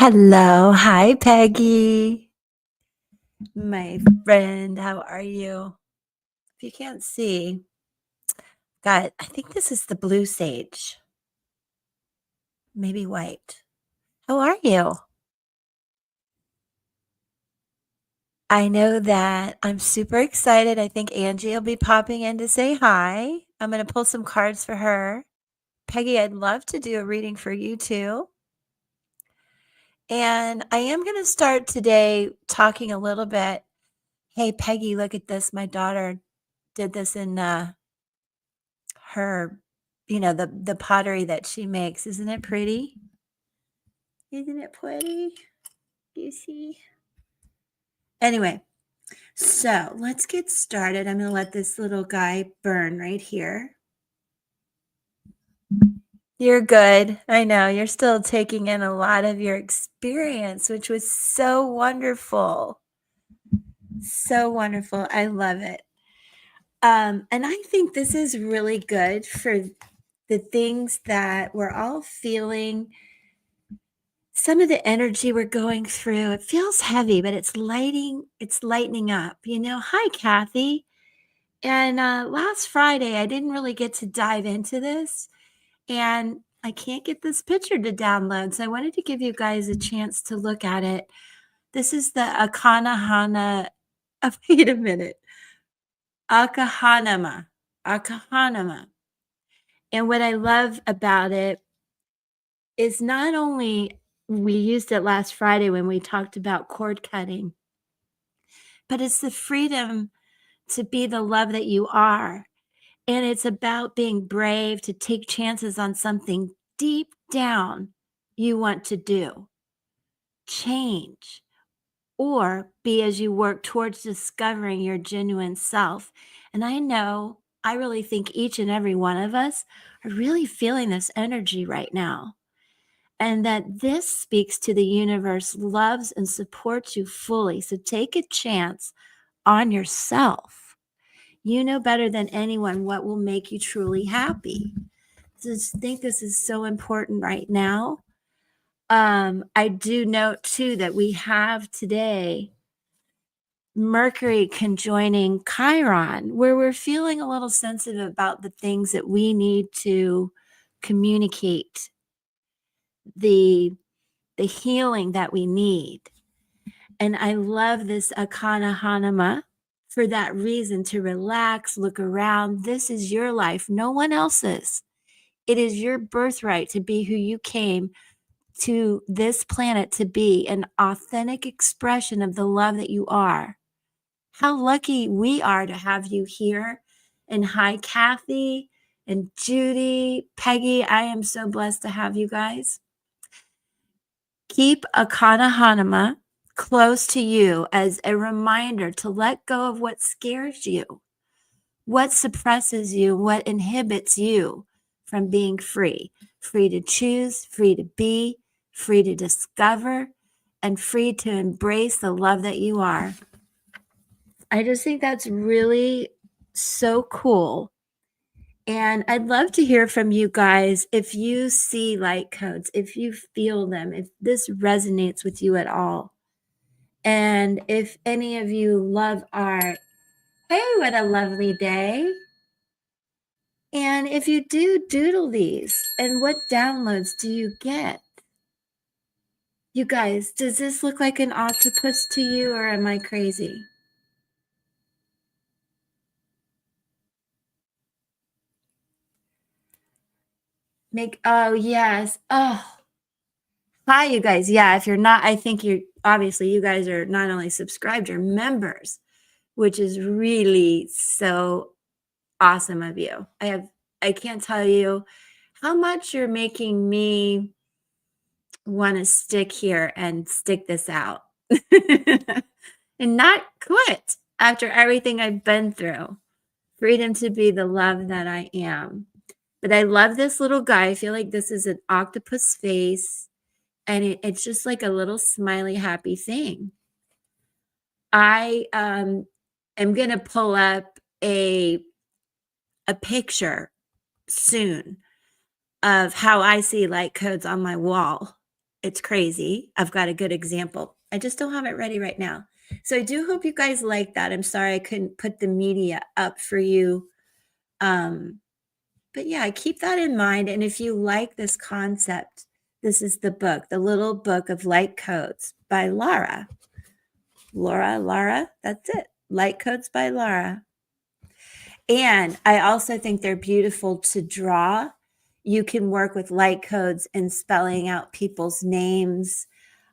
Hello. Hi, Peggy. My friend, how are you? If you can't see, I think this is the blue sage, maybe white. How are you? I know that I'm super excited. I think Angie will be popping in to say hi. I'm going to pull some cards for her. Peggy, I'd love to do a reading for you too. And I am going to start today talking a little bit. Hey, Peggy, look at this. My daughter did this in her, the pottery that she makes. Isn't it pretty? Isn't it pretty? You see? Anyway, so let's get started. I'm going to let this little guy burn right here. You're good. I know you're still taking in a lot of your experience, which was so wonderful. So wonderful. I love it. And I think this is really good for the things that we're all feeling. Some of the energy we're going through, it feels heavy, but it's lightening up. Hi, Kathy. And last Friday, I didn't really get to dive into this, and I can't get this picture to download. So I wanted to give you guys a chance to look at it. This is the Akanahana. Wait a minute. Akahanama. Akahanama. And what I love about it is not only we used it last Friday when we talked about cord cutting, but it's the freedom to be the love that you are. And it's about being brave to take chances on something deep down you want to do, change, or be as you work towards discovering your genuine self. And I really think each and every one of us are really feeling this energy right now. And that this speaks to the universe, loves and supports you fully. So take a chance on yourself. You know better than anyone what will make you truly happy. Just think this is so important right now. I do note too that we have today Mercury conjoining Chiron, where we're feeling a little sensitive about the things that we need to communicate, the healing that we need. And I love this Akana Hanama for that reason, to relax, look around. This is your life, no one else's. It is your birthright to be who you came to this planet to be, an authentic expression of the love that you are. How lucky we are to have you here. And hi, Kathy and Judy, Peggy. I am so blessed to have you guys. Keep Akana Hanama close to you as a reminder to let go of what scares you, what suppresses you, what inhibits you from being free. Free to choose, free to be, free to discover, and free to embrace the love that you are. I just think that's really so cool. And I'd love to hear from you guys if you see light codes, if you feel them, if this resonates with you at all. And if any of you love art, hey, what a lovely day. And if you do doodle these, and what downloads do you get? You guys, does this look like an octopus to you, or am I crazy? Oh, yes. Oh, hi, you guys. Yeah, if you're not, I think obviously you guys are not only subscribed, you're members, which is really so awesome of you. I can't tell you how much you're making me want to stick here and stick this out and not quit after everything I've been through. Freedom to be the love that I am. But I love this little guy. I feel like this is an octopus face, and it's just like a little smiley, happy thing. I am going to pull up a picture soon of how I see light codes on my wall. It's crazy. I've got a good example. I just don't have it ready right now. So I do hope you guys like that. I'm sorry I couldn't put the media up for you. Um, but yeah, keep that in mind. And if you like this concept, this is the book, The Little Book of Light Codes by Lara. Lara, that's it. Light Codes by Lara. And I also think they're beautiful to draw. You can work with light codes and spelling out people's names,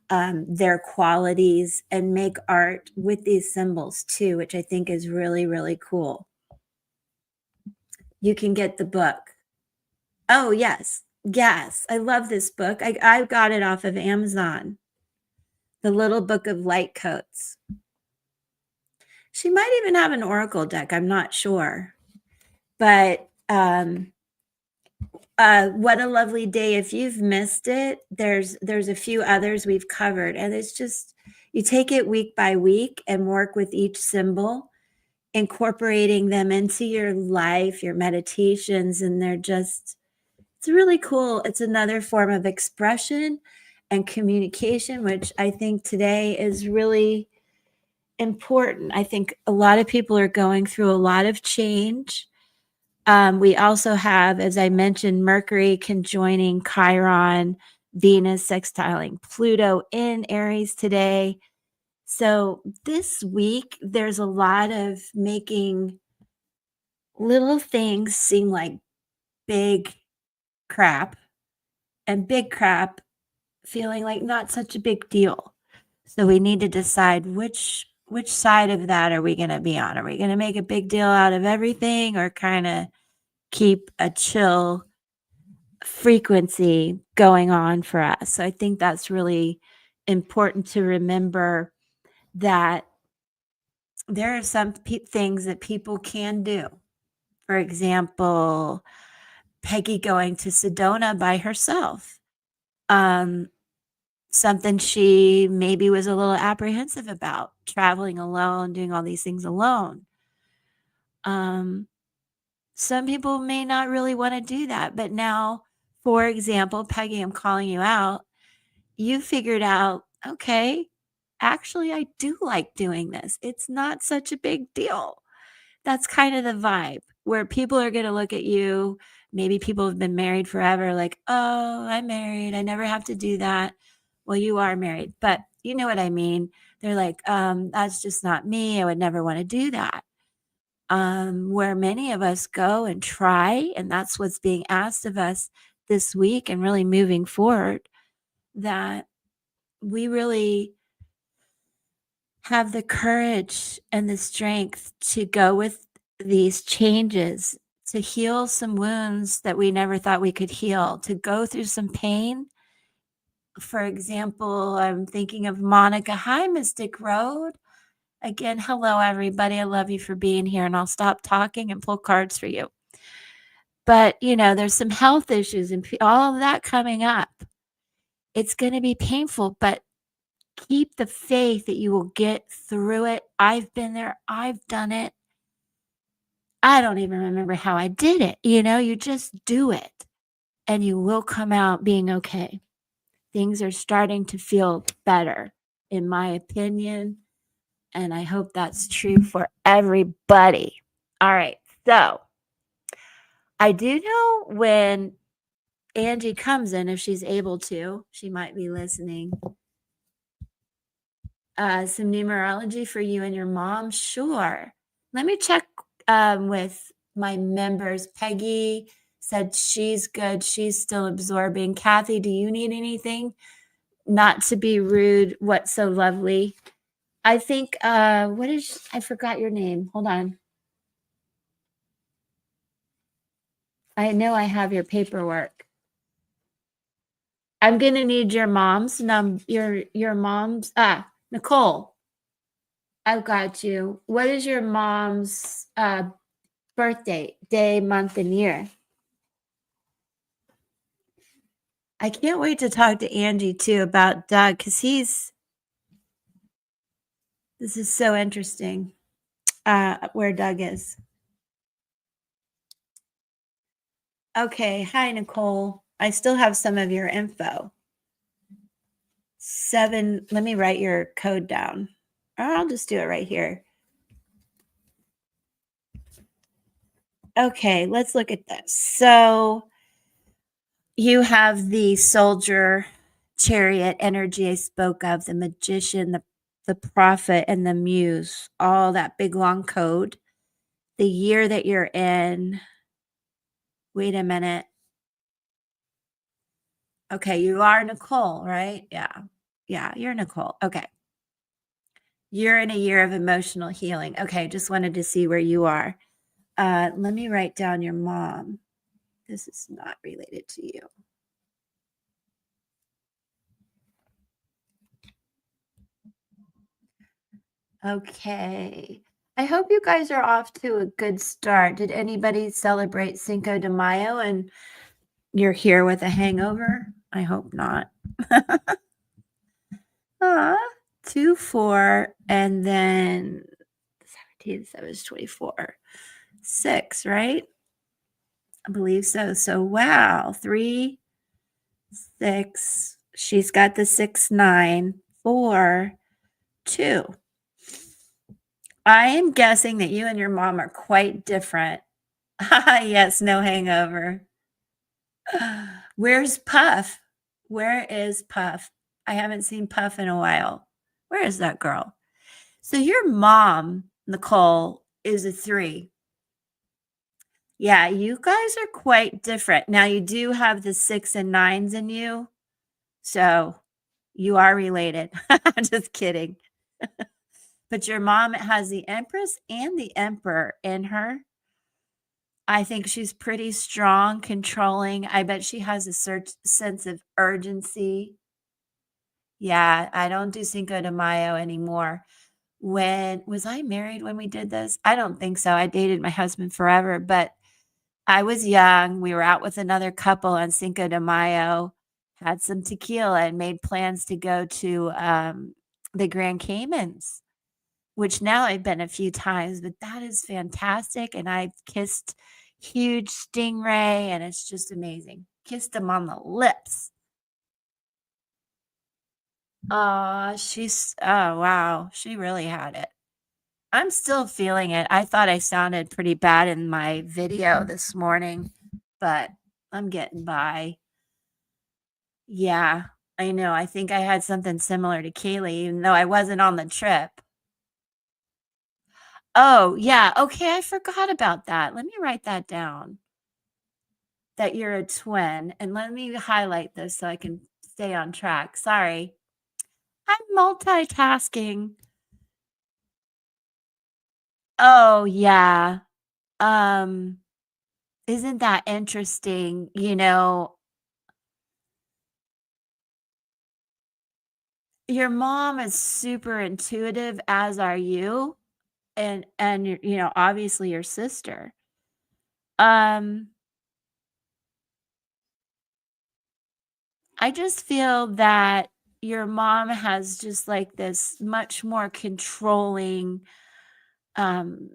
their qualities, and make art with these symbols too, which I think is really, really cool. You can get the book. Oh, yes. Yes. I love this book. I got it off of Amazon. The Little Book of Light Codes. She might even have an oracle deck. I'm not sure. But what a lovely day. If you've missed it, there's a few others we've covered. And it's just, you take it week by week and work with each symbol, incorporating them into your life, your meditations. And they're just, it's really cool. It's another form of expression and communication, which I think today is really important. I think a lot of people are going through a lot of change. We also have, as I mentioned, Mercury conjoining Chiron, Venus sextiling Pluto in Aries today. So this week, there's a lot of making little things seem like big crap, and big crap feeling like not such a big deal. So we need to decide which side of that are we going to be on? Are we going to make a big deal out of everything, or kind of keep a chill frequency going on for us? So I think that's really important to remember, that there are some things that people can do. For example, Peggy going to Sedona by herself. Something she maybe was a little apprehensive about, traveling alone, doing all these things alone. Some people may not really want to do that, but now, for example, Peggy, I'm calling you out. You figured out, okay, actually, I do like doing this. It's not such a big deal. That's kind of the vibe, where people are going to look at you. Maybe people have been married forever, like, oh, I'm married. I never have to do that. Well, you are married, but you know what I mean. They're like, that's just not me. I would never want to do that. Where many of us go and try, and that's what's being asked of us this week and really moving forward, that we really have the courage and the strength to go with these changes, to heal some wounds that we never thought we could heal, to go through some pain. For example, I'm thinking of Monica. Hi, Mystic Road. Again, hello, everybody. I love you for being here, and I'll stop talking and pull cards for you. But, there's some health issues and all of that coming up. It's going to be painful, but keep the faith that you will get through it. I've been there. I've done it. I don't even remember how I did it. You just do it, and you will come out being okay. Things are starting to feel better, in my opinion. And I hope that's true for everybody. All right. So I do know when Angie comes in, if she's able to, she might be listening. Some numerology for you and your mom. Sure. Let me check with my members. Peggy said she's good. She's still absorbing. Kathy, do you need anything? Not to be rude. What's so lovely? I think, I forgot your name. Hold on. I know I have your paperwork. I'm going to need your mom's your mom's, Nicole. I've got you. What is your mom's birthday, day, month, and year? I can't wait to talk to Angie too about Doug, because this is so interesting, where Doug is. Okay. Hi, Nicole. I still have some of your info. 7. Let me write your code down. Or I'll just do it right here. Okay, let's look at this. So you have the soldier, chariot energy I spoke of, the magician, the prophet, and the muse, all that big long code. The year that you're in. Wait a minute. Okay, you are Nicole, right? Yeah. Yeah, you're Nicole. Okay. You're in a year of emotional healing. Okay, just wanted to see where you are. Let me write down your mom. This is not related to you. Okay. I hope you guys are off to a good start. Did anybody celebrate Cinco de Mayo and you're here with a hangover? I hope not. Ah, 2, 4, and then 17, so it's 24. 6, right? I believe so. So wow, 3, 6. She's got the 6, 9, 4, 2. I am guessing that you and your mom are quite different. Yes, no hangover. Where's Puff? Where is Puff? I haven't seen Puff in a while. Where is that girl? So your mom, Nicole, is a 3. Yeah, you guys are quite different. Now you do have the 6 and 9s in you, so you are related. I'm just kidding. But your mom has the Empress and the Emperor in her. I think she's pretty strong, controlling. I bet she has a sense of urgency. Yeah, I don't do Cinco de Mayo anymore. When was I married when we did this? I don't think so. I dated my husband forever, but I was young. We were out with another couple on Cinco de Mayo, had some tequila, and made plans to go to the Grand Caymans, which now I've been a few times, but that is fantastic. And I've kissed huge stingray, and it's just amazing. Kissed them on the lips. Oh, wow. She really had it. I'm still feeling it. I thought I sounded pretty bad in my video this morning, but I'm getting by. Yeah, I know. I think I had something similar to Kaylee, even though I wasn't on the trip. Oh, yeah. Okay, I forgot about that. Let me write that down. That you're a twin. And let me highlight this so I can stay on track. Sorry. I'm multitasking. Oh, yeah. Um, isn't that interesting? Your mom is super intuitive, as are you, and obviously your sister. Um, I just feel that your mom has just like this much more controlling, um,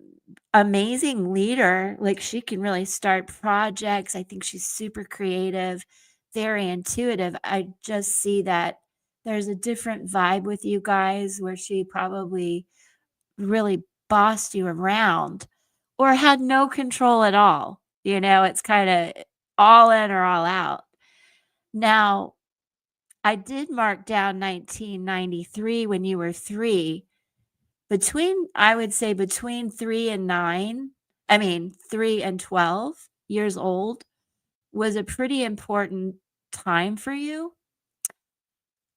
amazing leader. Like she can really start projects. I think she's super creative, very intuitive. I just see that there's a different vibe with you guys where she probably really bossed you around or had no control at all. It's kind of all in or all out. Now, I did mark down 1993 when you were 3. I would say between 3 and 9, I mean, 3 and 12 years old was a pretty important time for you.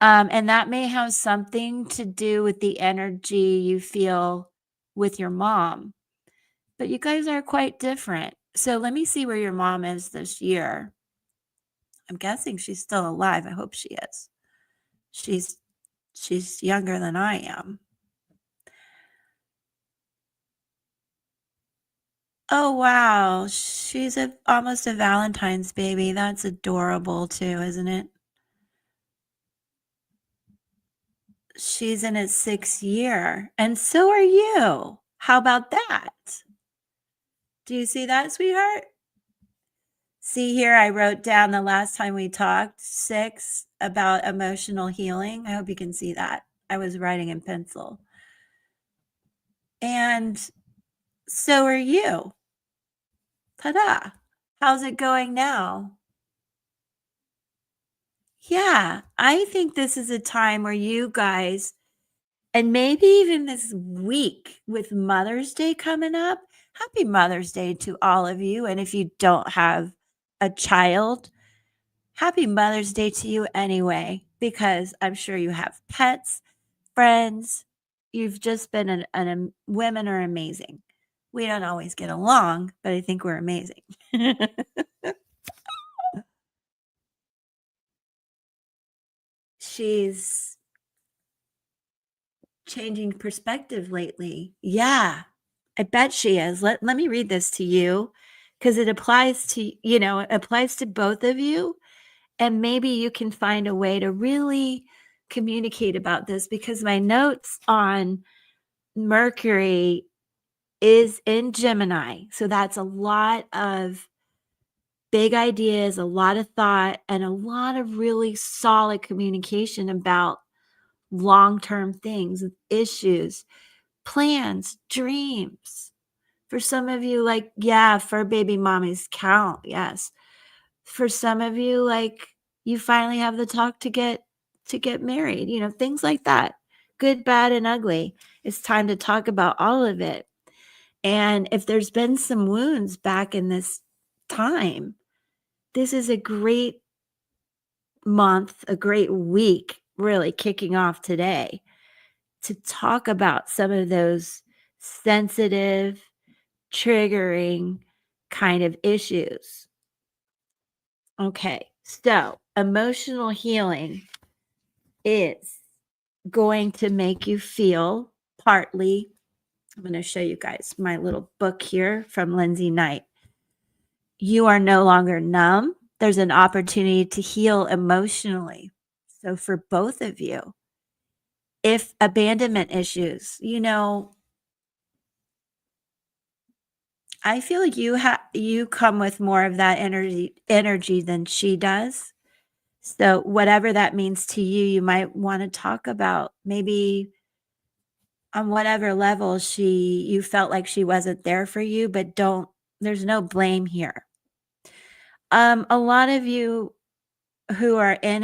And that may have something to do with the energy you feel with your mom. But you guys are quite different. So let me see where your mom is this year. I'm guessing she's still alive. I hope she is. She's she's younger than I am. Oh wow, she's almost a Valentine's baby. That's adorable too, isn't it? She's in its 6th year, and so are you. How about that? Do you see that, sweetheart? See here, I wrote down the last time we talked, 6, about emotional healing. I hope you can see that. I was writing in pencil. And so are you. Ta-da. How's it going now? Yeah, I think this is a time where you guys, and maybe even this week with Mother's Day coming up, happy Mother's Day to all of you. And if you don't have a child, happy Mother's Day to you anyway, because I'm sure you have pets, friends. You've just been women are amazing. We don't always get along, but I think we're amazing. She's changing perspective lately. Yeah, I bet she is. Let me read this to you because it applies to, it applies to both of you. And maybe you can find a way to really communicate about this because my notes on Mercury is in Gemini. So that's a lot of big ideas, a lot of thought, and a lot of really solid communication about long term things, issues, plans, dreams. For some of you, like, yeah, fur baby mommies count. Yes. For some of you, like, you finally have the talk to get married, things like that. Good, bad, and ugly. It's time to talk about all of it. And if there's been some wounds back in this time, this is a great month, a great week, really kicking off today to talk about some of those sensitive, triggering kind of issues. Okay, so emotional healing is going to make you feel partly. I'm going to show you guys my little book here from Lindsay Knight. You are no longer numb. There's an opportunity to heal emotionally. So, for both of you, if abandonment issues, I feel like you come with more of that energy than she does. So whatever that means to you, you might want to talk about maybe on whatever level you felt like she wasn't there for you, but there's no blame here. A lot of you who are in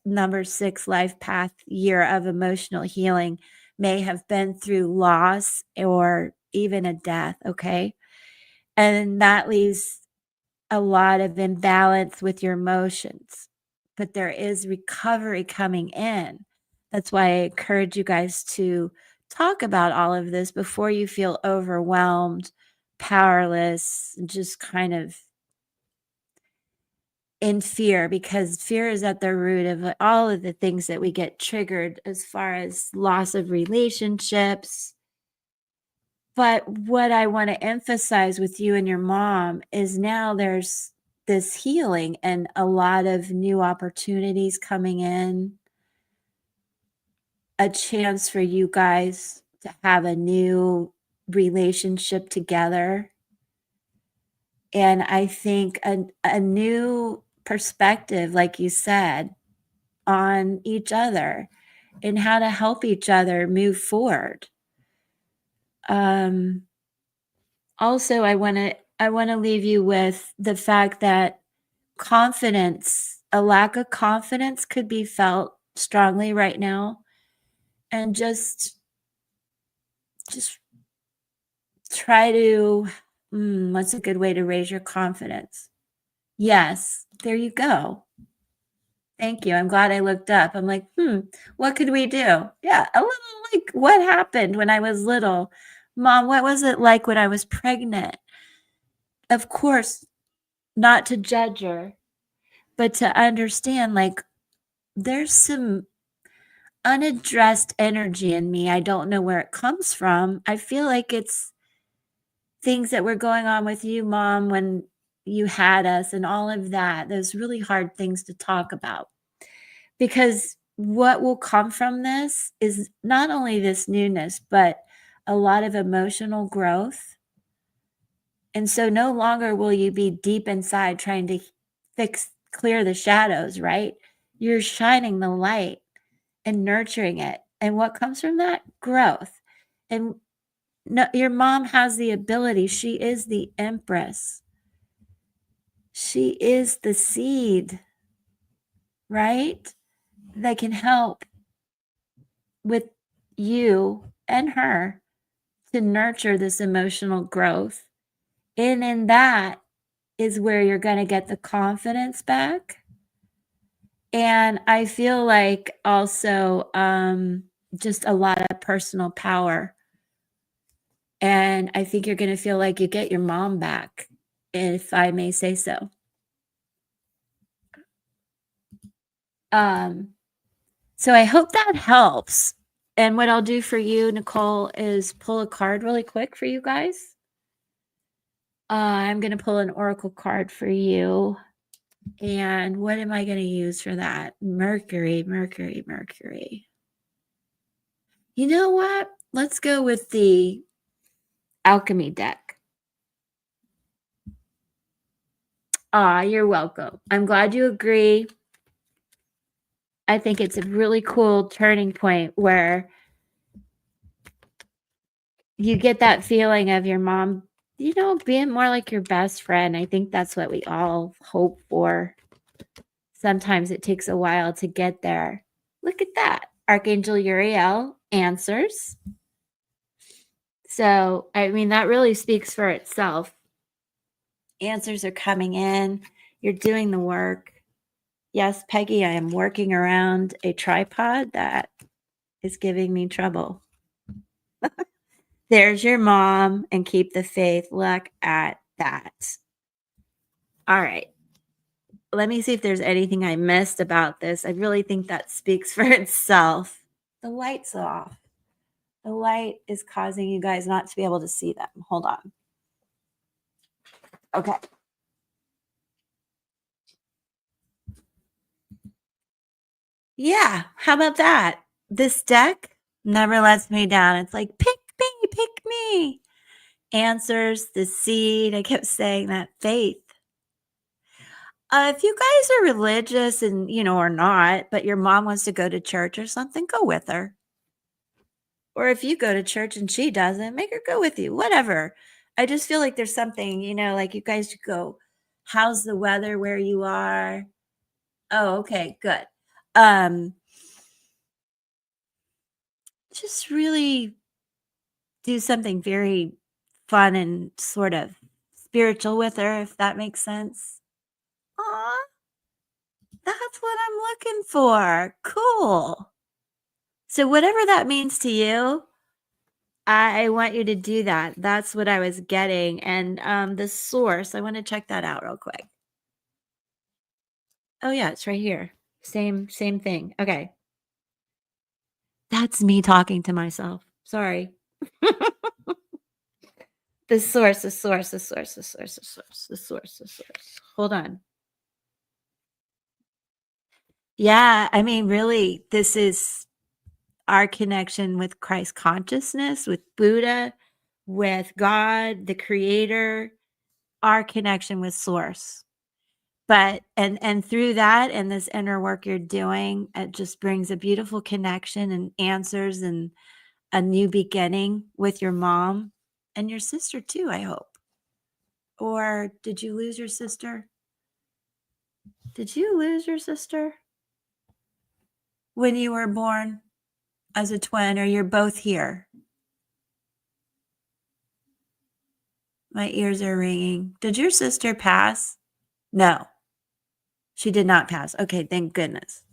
number 6 life path year of emotional healing may have been through loss or even a death, okay? And that leaves a lot of imbalance with your emotions, but there is recovery coming in. That's why I encourage you guys to talk about all of this before you feel overwhelmed, powerless, just kind of in fear, because fear is at the root of all of the things that we get triggered as far as loss of relationships. But what I want to emphasize with you and your mom is now there's this healing and a lot of new opportunities coming in, a chance for you guys to have a new relationship together. And I think a new perspective, like you said, on each other and how to help each other move forward. Also, I want to leave you with the fact that a lack of confidence could be felt strongly right now, and just try to what's a good way to raise your confidence? Yes, there you go. Thank you. I'm glad I looked up. I'm like, what could we do? Yeah, a little like what happened when I was little. Mom, what was it like when I was pregnant? Of course, not to judge her, but to understand, like, there's some unaddressed energy in me. I don't know where it comes from. I feel like it's things that were going on with you, Mom, when you had us and all of that. Those really hard things to talk about. Because what will come from this is not only this newness, but a lot of emotional growth. And so no longer will you be deep inside trying to clear the shadows, right? You're shining the light and nurturing it. And what comes from that? Growth. And no, your mom has the ability. She is the empress. She is the seed, right? That can help with you and her to nurture this emotional growth. And in that is where you're going to get the confidence back. And I feel like also just a lot of personal power. And I think you're going to feel like you get your mom back, if I may say so. So I hope that helps. And what I'll do for you, Nicole, is pull a card really quick for you guys. I'm going to pull an oracle card for you. And what am I going to use for that? Mercury, Mercury, Mercury. You know what? Let's go with the alchemy deck. You're welcome. I'm glad you agree. I think it's a really cool turning point where you get that feeling of your mom, being more like your best friend. I think that's what we all hope for. Sometimes it takes a while to get there. Look at that. Archangel Uriel answers. So, I mean, that really speaks for itself. Answers are coming in. You're doing the work. Yes, Peggy, I am working around a tripod that is giving me trouble. There's your mom and keep the faith. Look at that. All right. Let me see if there's anything I missed about this. I really think that speaks for itself. The light's off. The light is causing you guys not to be able to see them. Hold on. Okay. Yeah. How about that? This deck never lets me down. It's like, pick me. Answers, the seed. I kept saying that. Faith. If you guys are religious and, or not, but your mom wants to go to church or something, go with her. Or if you go to church and she doesn't, make her go with you, whatever. I just feel like there's something, like you guys should go, how's the weather where you are? Oh, okay, good. Just really do something very fun and sort of spiritual with her, if that makes sense. Aw, that's what I'm looking for. Cool. So whatever that means to you, I want you to do that. That's what I was getting. And the source, I want to check that out real quick. Oh yeah, it's right here. Same thing. Okay. That's me talking to myself. Sorry. The source. Hold on. Yeah, I mean, really, this is our connection with Christ consciousness, with Buddha, with God, the creator, our connection with source. But and through that and this inner work you're doing, it just brings a beautiful connection and answers and a new beginning with your mom and your sister too, I hope. Or did you lose your sister? Did you lose your sister when you were born as a twin, or you're both here? My ears are ringing. Did your sister pass? No, she did not pass. Okay, thank goodness.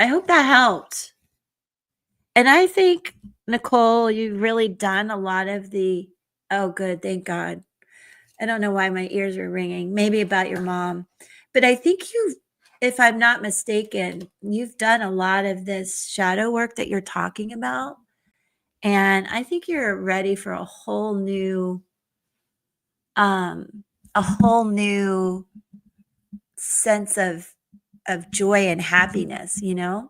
I hope that helped. And I think, Nicole, you've really done a lot of the, oh, good, thank God. I don't know why my ears are ringing, maybe about your mom. But I think if I'm not mistaken, you've done a lot of this shadow work that you're talking about. And I think you're ready for a whole new sense of joy and happiness, I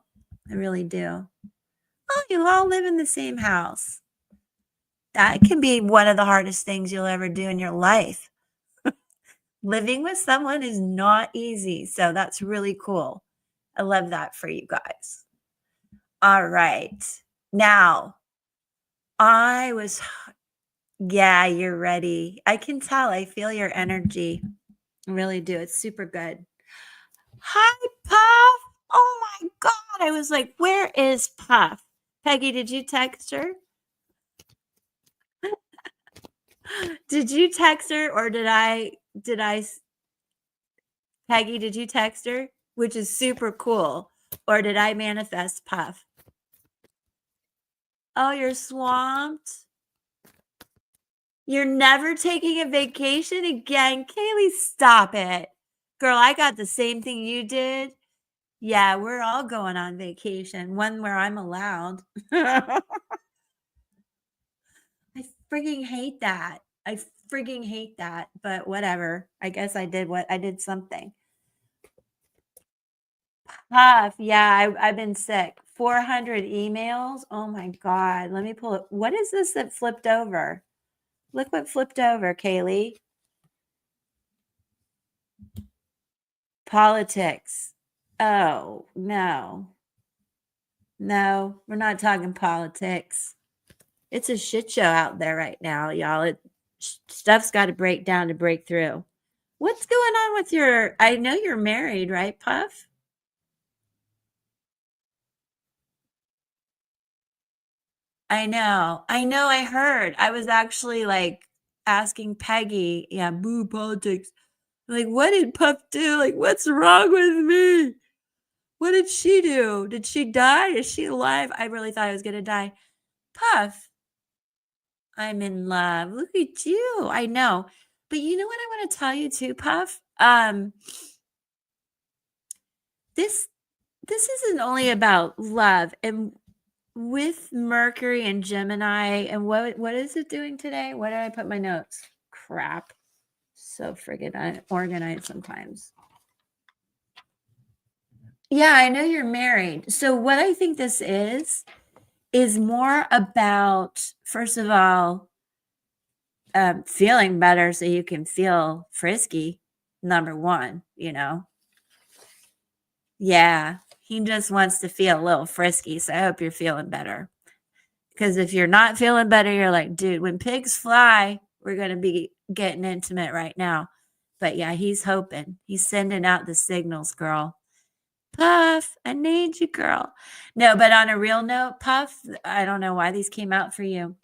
really do. Oh, you all live in the same house. That can be one of the hardest things you'll ever do in your life. Living with someone is not easy, so that's really cool. I love that for you guys. All right. Now, I was yeah, you're ready. I can tell. I feel your energy. I really do. It's super good. Hi, Puff. Oh my God. I was like, where is Puff? Peggy, did you text her? Did you text her or Peggy, did you text her? Which is super cool. Or did I manifest Puff? Oh, you're swamped. You're never taking a vacation again. Kaylee, stop it. Girl, I got the same thing you did. Yeah, we're all going on vacation, one where I'm allowed. I frigging hate that. I frigging hate that, but whatever. I guess I did something. Tough. Yeah, I've been sick. 400 emails. Oh my God. Let me pull it. What is this that flipped over? Look what flipped over, Kaylee. Politics. Oh, no. No, we're not talking politics. It's a shit show out there right now, y'all. Stuff's got to break down to break through. What's going on with I know you're married, right, Puff? I know. I know. I heard. I was actually like asking Peggy, yeah, boo politics. Like, what did Puff do? Like, what's wrong with me? What did she do? Did she die? Is she alive? I really thought I was going to die. Puff, I'm in love. Look at you. I know. But you know what I want to tell you too, Puff? This this isn't only about love. And with Mercury and Gemini, and what is it doing today? Where did I put my notes? Crap. So friggin' unorganized sometimes. Yeah, I know you're married. So what I think this is more about, first of all, feeling better so you can feel frisky. Number one, Yeah, he just wants to feel a little frisky. So I hope you're feeling better. Because if you're not feeling better, you're like, dude, when pigs fly, we're going to be getting intimate right now. But yeah, he's hoping. He's sending out the signals, girl. Puff, I need you, girl. No, but on a real note, Puff, I don't know why these came out for you.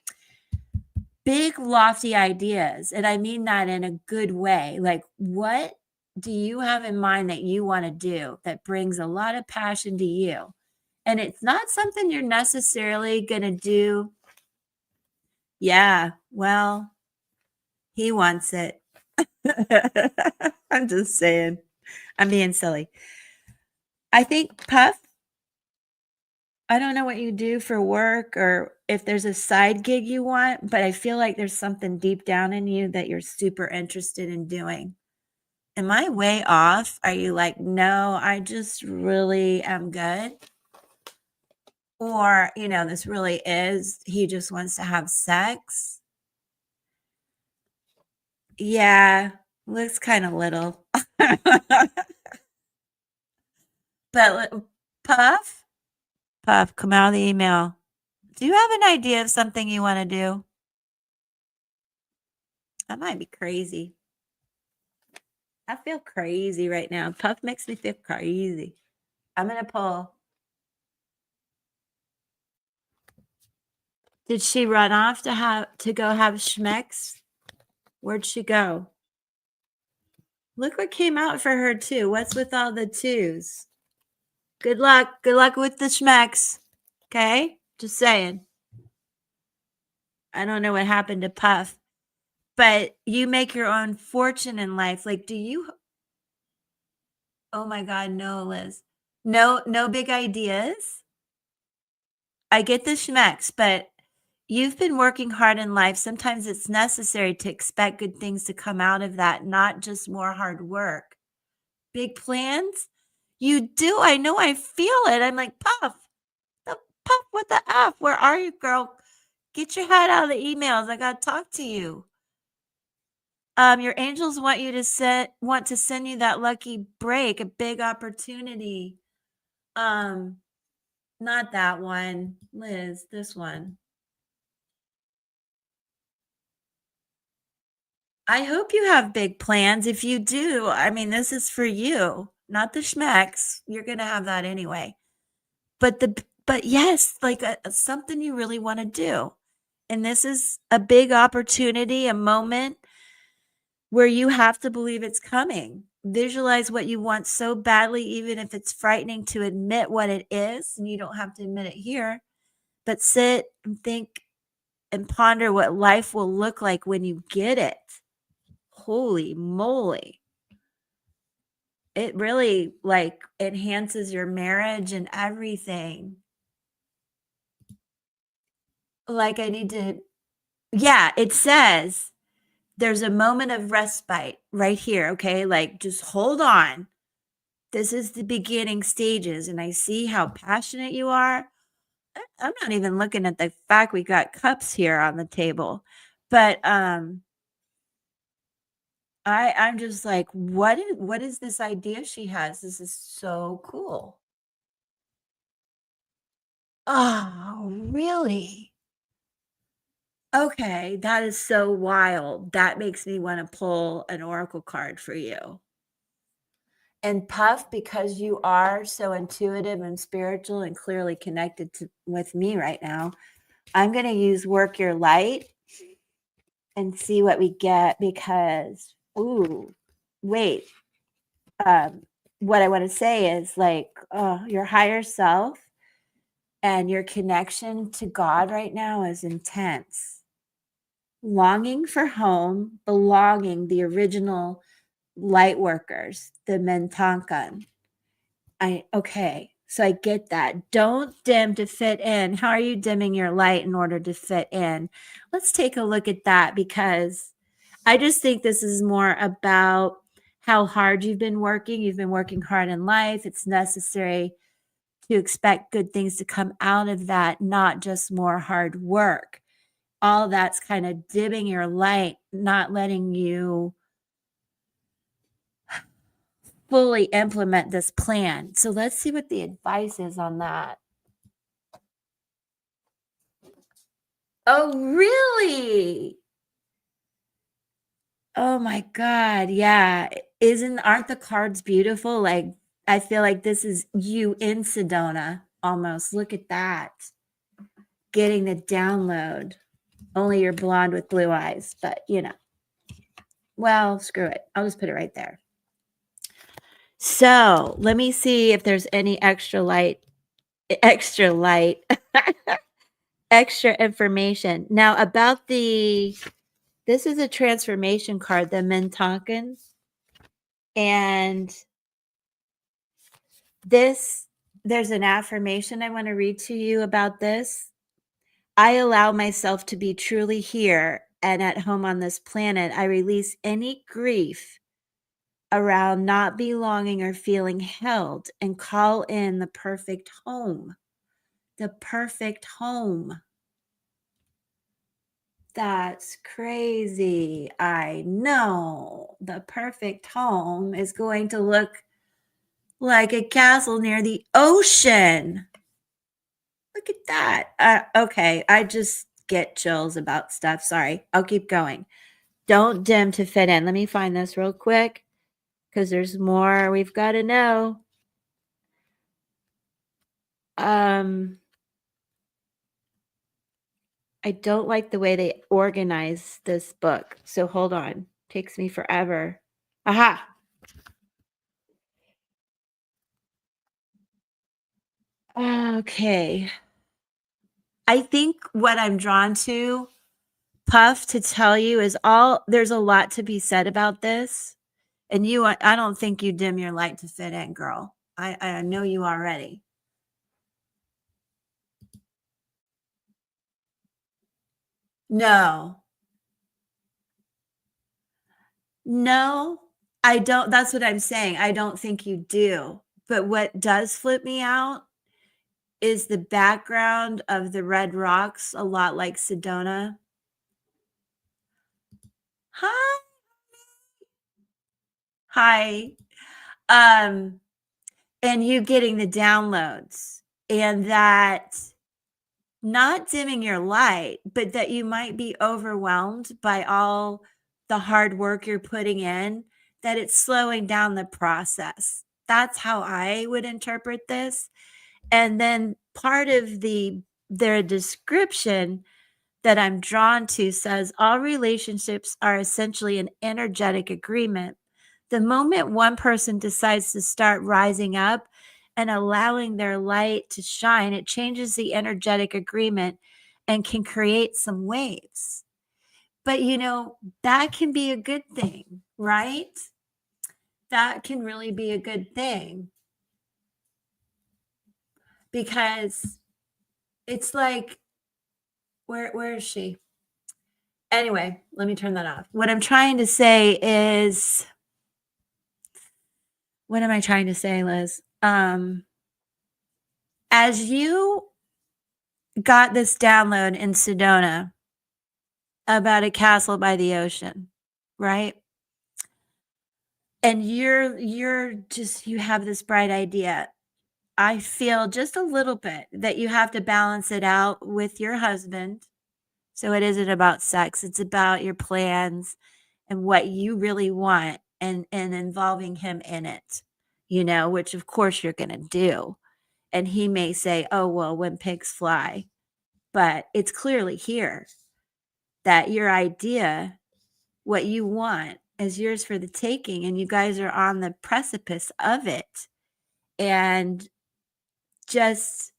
Big, lofty ideas. And I mean that in a good way. Like, what do you have in mind that you want to do that brings a lot of passion to you? And it's not something you're necessarily going to do. Yeah, well, he wants it. I'm just saying. I'm being silly. I think, Puff, I don't know what you do for work or if there's a side gig you want, but I feel like there's something deep down in you that you're super interested in doing. Am I way off? Are you like, no, I just really am good? Or, this really is, he just wants to have sex? Yeah, looks kind of little. But Puff, Puff, come out of the email. Do you have an idea of something you want to do? That might be crazy. I feel crazy right now. Puff makes me feel crazy. I'm going to pull. Did she run off to go have schmecks? Where'd she go? Look what came out for her too. What's with all the twos? Good luck. Good luck with the schmecks. Okay? Just saying. I don't know what happened to Puff, but you make your own fortune in life. Like, oh my God, no, Liz. No big ideas. I get the schmecks, but you've been working hard in life. Sometimes it's necessary to expect good things to come out of that, not just more hard work. Big plans? You do. I know. I feel it. I'm like, Puff, Puff, what the F? Where are you, girl? Get your head out of the emails. I got to talk to you. Your angels want to send you that lucky break, a big opportunity. Um, not that one, Liz, this one. I hope you have big plans. If you do, I mean, this is for you, not the schmecks. You're gonna have that anyway. But yes, like something you really want to do. And this is a big opportunity, a moment where you have to believe it's coming. Visualize what you want so badly, even if it's frightening to admit what it is, and you don't have to admit it here, but sit and think and ponder what life will look like when you get it. Holy moly. It really like enhances your marriage and everything. Like I need to, yeah, it says there's a moment of respite right here. Okay. Like just hold on. This is the beginning stages. And I see how passionate you are. I'm not even looking at the fact we got cups here on the table, but I'm just like, what is this idea she has? This is so cool. Oh, really? Okay, that is so wild. That makes me want to pull an oracle card for you. And Puff, because you are so intuitive and spiritual and clearly connected with me right now, I'm going to use Work Your Light and see what we get because, ooh, wait. What I want to say is like your higher self and your connection to God right now is intense. Longing for home, belonging, the original light workers, the Mentankan. Okay, so I get that. Don't dim to fit in. How are you dimming your light in order to fit in? Let's take a look at that because I just think this is more about how hard you've been working. You've been working hard in life. It's necessary to expect good things to come out of that, not just more hard work. All that's kind of dimming your light, not letting you fully implement this plan. So let's see what the advice is on that. Oh, really? Oh my God. Yeah. Aren't the cards beautiful? Like, I feel like this is you in Sedona almost. Look at that. Getting the download. Only you're blonde with blue eyes, but well, screw it. I'll just put it right there. So let me see if there's any extra light, extra information. Now about this is a transformation card, the Mintonkin. And there's an affirmation I want to read to you about this. I allow myself to be truly here and at home on this planet. I release any grief around not belonging or feeling held and call in the perfect home. The perfect home. That's crazy. I know. The perfect home is going to look like a castle near the ocean. Look at that. Okay, I just get chills about stuff. Sorry. I'll keep going. Don't dim to fit in. Let me find this real quick because there's more we've got to know. I don't like the way they organize this book. So hold on. Takes me forever. Aha. Okay. I think what I'm drawn to, Puff, to tell you is there's a lot to be said about this. And I don't think you dim your light to fit in, girl. I know you already. No. No, I don't. That's what I'm saying. I don't think you do. But what does flip me out is the background of the red rocks, a lot like Sedona. Hi. Hi. Um, and you getting the downloads, and that not dimming your light, but that you might be overwhelmed by all the hard work you're putting in, that it's slowing down the process. That's how I would interpret this. And then part of their description that I'm drawn to says all relationships are essentially an energetic agreement. The moment one person decides to start rising up and allowing their light to shine, it changes the energetic agreement and can create some waves. But that can be a good thing, right? That can really be a good thing because it's like, where is she? Anyway, let me turn that off. What I'm trying to say is, what am I trying to say, Liz? As you got this download in Sedona about a castle by the ocean, right? And you have this bright idea. I feel just a little bit that you have to balance it out with your husband. So it isn't about sex, it's about your plans and what you really want, and involving him in it, which of course you're going to do. And he may say, "Oh, well, when pigs fly." But it's clearly here that your idea, what you want, is yours for the taking, and you guys are on the precipice of it. And just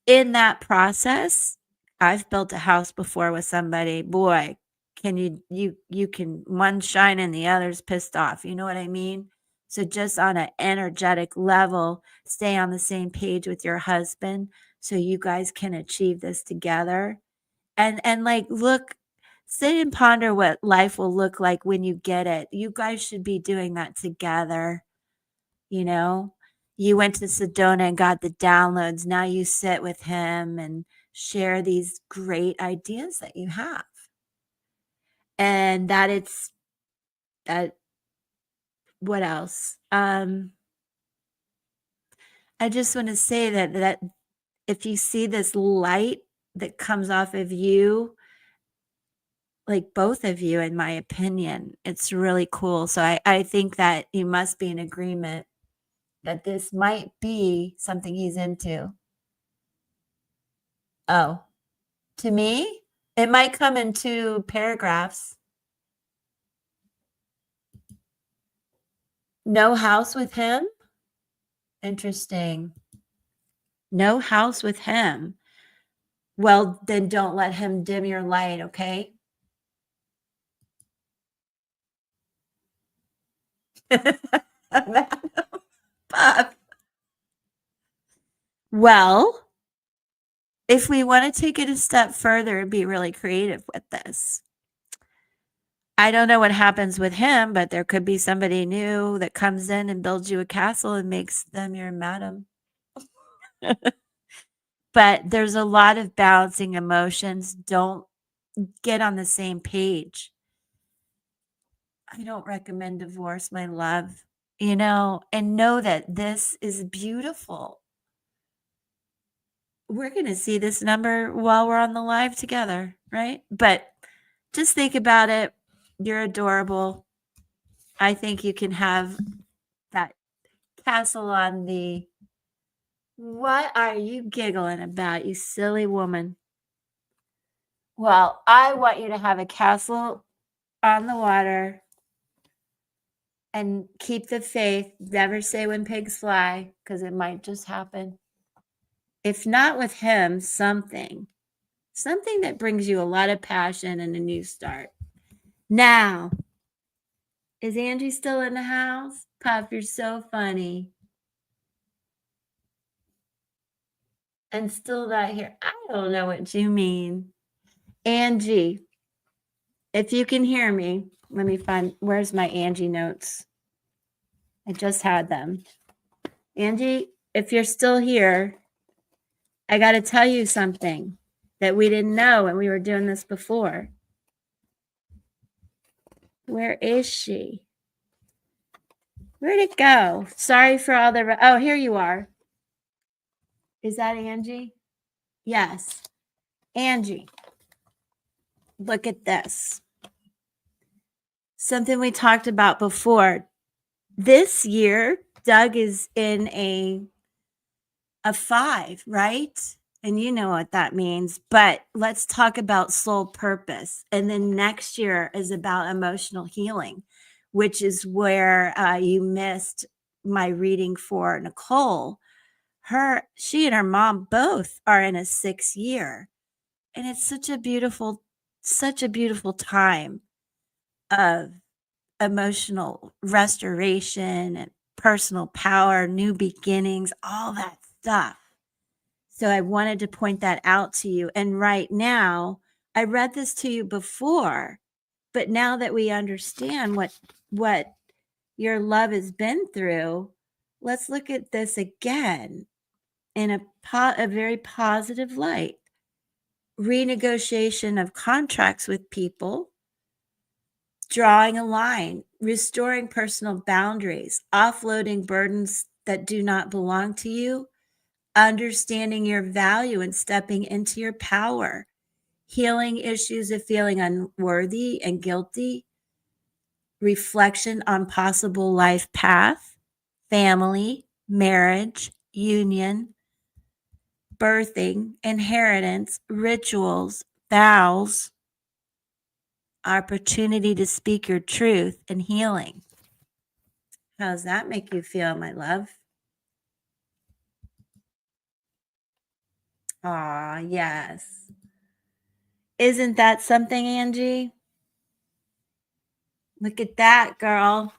in that process, I've built a house before with somebody. Boy, can you can, one shine and the other's pissed off. You know what I mean? So just on an energetic level, stay on the same page with your husband so you guys can achieve this together. And like, look, sit and ponder what life will look like when you get it. You guys should be doing that together. You know, you went to Sedona and got the downloads. Now you sit with him and share these great ideas that you have. And that, what else? I just want to say that if you see this light that comes off of you, like both of you, in my opinion, it's really cool. So I think that you must be in agreement that this might be something he's into. Oh, to me, it might come in 2 paragraphs. No house with him? Interesting. No house with him. Well, then don't let him dim your light, okay? Puff. Well, if we want to take it a step further and be really creative with this, I don't know what happens with him, but there could be somebody new that comes in and builds you a castle and makes them your madam. But there's a lot of balancing emotions. Don't get on the same page. I don't recommend divorce, my love, and know that this is beautiful. We're going to see this number while we're on the live together, right? But just think about it. You're adorable. I think you can have that castle on the. What are you giggling about, you silly woman? Well, I want you to have a castle on the water and keep the faith. Never say when pigs fly, because it might just happen. If not with him, something that brings you a lot of passion and a new start. Now, is Angie still in the house? Puff, you're so funny. And still not here. I don't know what you mean. Angie, if you can hear me, let me find, where's my Angie notes? I just had them. Angie, if you're still here, I got to tell you something that we didn't know when we were doing this before. Where is she? Where'd it go? Sorry for all the oh, here you are. Is that Angie? Yes. Angie, look at this. Something we talked about before. This year, Doug is in a 5, right? And you know what that means. But let's talk about soul purpose. And then next year is about emotional healing, which is where you missed my reading for Nicole. She and her mom both are in a 6th year. And it's such a beautiful time of emotional restoration and personal power, new beginnings, all that stuff. So I wanted to point that out to you. And right now, I read this to you before, but now that we understand what your love has been through, let's look at this again in a very positive light. Renegotiation of contracts with people, drawing a line, restoring personal boundaries, offloading burdens that do not belong to you, understanding your value and stepping into your power, healing issues of feeling unworthy and guilty, reflection on possible life path, family, marriage, union, birthing, inheritance, rituals, vows, opportunity to speak your truth, and healing. How does that make you feel, my love? Aw, yes. Isn't that something, Angie? Look at that, girl.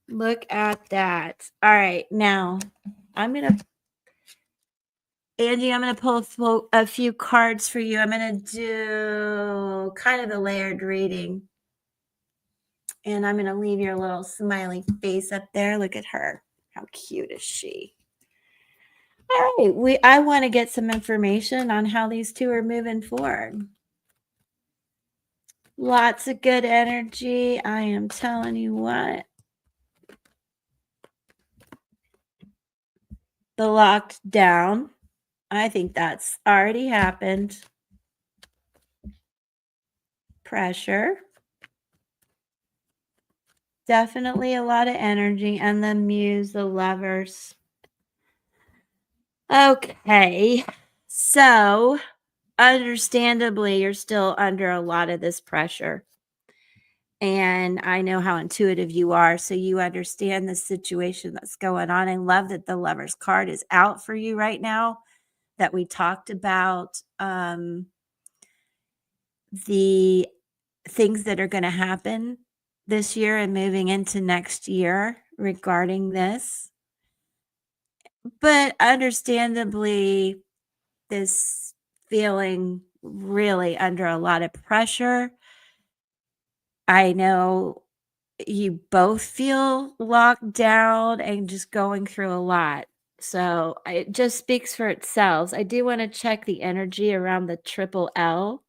Look at that. All right, now I'm gonna, Angie, I'm gonna pull a few cards for you. I'm gonna do kind of a layered reading, and I'm gonna leave your little smiley face up there. Look at her. How cute is she? All right, I want to get some information on how these two are moving forward. Lots of good energy. I am telling you what. The locked down. I think that's already happened. Pressure. Definitely a lot of energy. And the muse, the lovers. Okay. So, understandably, you're still under a lot of this pressure. And I know how intuitive you are. So, you understand the situation that's going on. I love that the lover's card is out for you right now, that we talked about the things that are going to happen this year and moving into next year regarding this. But understandably, this feeling really under a lot of pressure. I know you both feel locked down and just going through a lot. So it just speaks for itself. I do want to check the energy around the triple L.